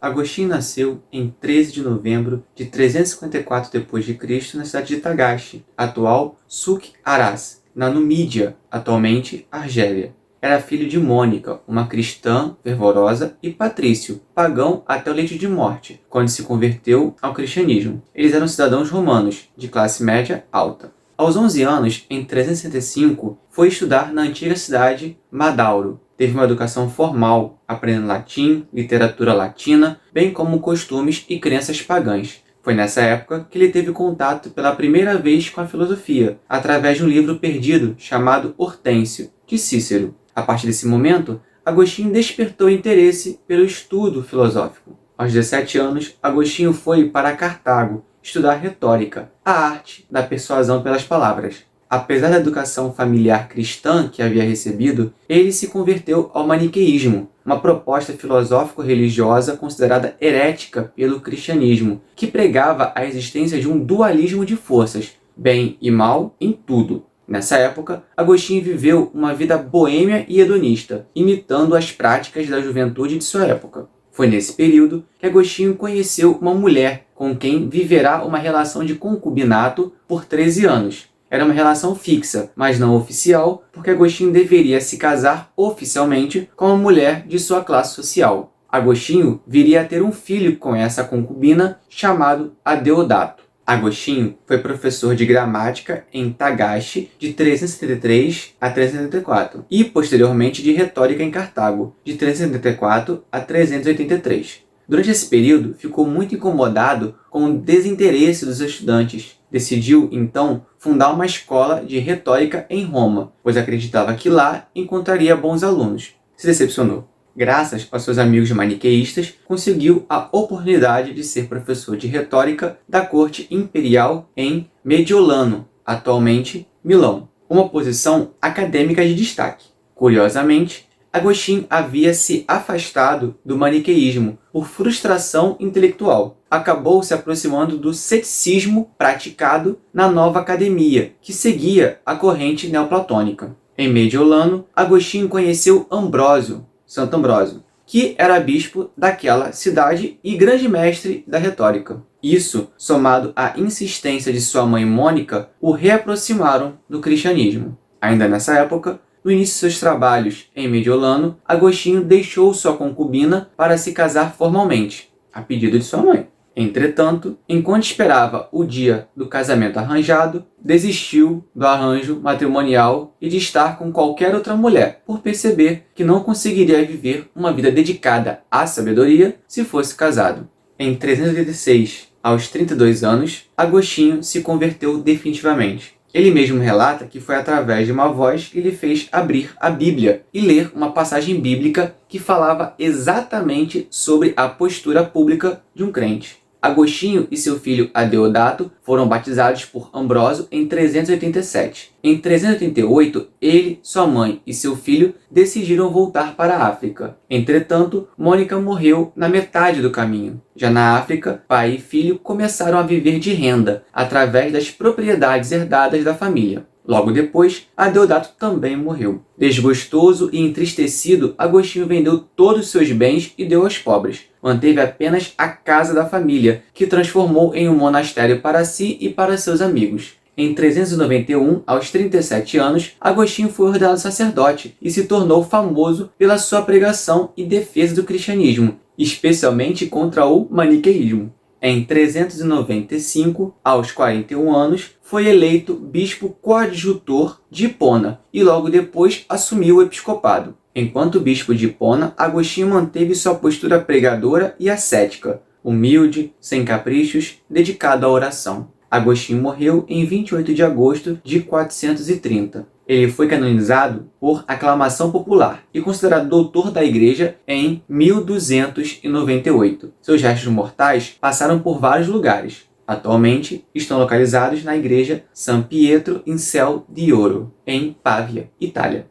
Agostinho nasceu em 13 de novembro de 354 d.C. na cidade de Tagaste, atual Suk-Arás, na Numídia, atualmente Argélia. Era filho de Mônica, uma cristã fervorosa, e Patrício, pagão até o leito de morte, quando se converteu ao cristianismo. Eles eram cidadãos romanos, de classe média alta. Aos 11 anos, em 365, foi estudar na antiga cidade Madauro. Teve uma educação formal, aprendendo latim, literatura latina, bem como costumes e crenças pagãs. Foi nessa época que ele teve contato pela primeira vez com a filosofia, através de um livro perdido chamado Hortêncio, de Cícero. A partir desse momento, Agostinho despertou interesse pelo estudo filosófico. Aos 17 anos, Agostinho foi para Cartago estudar retórica, a arte da persuasão pelas palavras. Apesar da educação familiar cristã que havia recebido, ele se converteu ao maniqueísmo, uma proposta filosófico-religiosa considerada herética pelo cristianismo, que pregava a existência de um dualismo de forças, bem e mal em tudo. Nessa época, Agostinho viveu uma vida boêmia e hedonista, imitando as práticas da juventude de sua época. Foi nesse período que Agostinho conheceu uma mulher com quem viverá uma relação de concubinato por 13 anos. Era uma relação fixa, mas não oficial, porque Agostinho deveria se casar oficialmente com uma mulher de sua classe social. Agostinho viria a ter um filho com essa concubina, chamado Adeodato. Agostinho foi professor de gramática em Tagaste de 373 a 374 e, posteriormente, de retórica em Cartago, de 374 a 383. Durante esse período, ficou muito incomodado com o desinteresse dos estudantes. Decidiu, então, fundar uma escola de retórica em Roma, pois acreditava que lá encontraria bons alunos. Se decepcionou. Graças aos seus amigos maniqueístas, conseguiu a oportunidade de ser professor de retórica da corte imperial em Mediolano, atualmente Milão, uma posição acadêmica de destaque. Curiosamente, Agostinho havia se afastado do maniqueísmo por frustração intelectual. Acabou se aproximando do ceticismo praticado na nova academia, que seguia a corrente neoplatônica. Em Mediolano, Agostinho conheceu Ambrósio, Santo Ambrósio, que era bispo daquela cidade e grande mestre da retórica. Isso, somado à insistência de sua mãe Mônica, o reaproximaram do cristianismo. Ainda nessa época, no início de seus trabalhos em Mediolano, Agostinho deixou sua concubina para se casar formalmente, a pedido de sua mãe. Entretanto, enquanto esperava o dia do casamento arranjado, desistiu do arranjo matrimonial e de estar com qualquer outra mulher, por perceber que não conseguiria viver uma vida dedicada à sabedoria se fosse casado. Em 386, aos 32 anos, Agostinho se converteu definitivamente. Ele mesmo relata que foi através de uma voz que lhe fez abrir a Bíblia e ler uma passagem bíblica que falava exatamente sobre a postura pública de um crente. Agostinho e seu filho Adeodato foram batizados por Ambrósio em 387. Em 388, ele, sua mãe e seu filho decidiram voltar para a África. Entretanto, Mônica morreu na metade do caminho. Já na África, pai e filho começaram a viver de renda, através das propriedades herdadas da família. Logo depois, Adeodato também morreu. Desgostoso e entristecido, Agostinho vendeu todos os seus bens e deu aos pobres. Manteve apenas a casa da família, que transformou em um monastério para si e para seus amigos. Em 391, aos 37 anos, Agostinho foi ordenado sacerdote e se tornou famoso pela sua pregação e defesa do cristianismo, especialmente contra o maniqueísmo. Em 395, aos 41 anos, foi eleito bispo coadjutor de Hipona e logo depois assumiu o episcopado. Enquanto bispo de Hipona, Agostinho manteve sua postura pregadora e ascética, humilde, sem caprichos, dedicado à oração. Agostinho morreu em 28 de agosto de 430. Ele foi canonizado por aclamação popular e considerado doutor da Igreja em 1298. Seus restos mortais passaram por vários lugares. Atualmente estão localizados na Igreja San Pietro in Cel di Oro, em Pavia, Itália.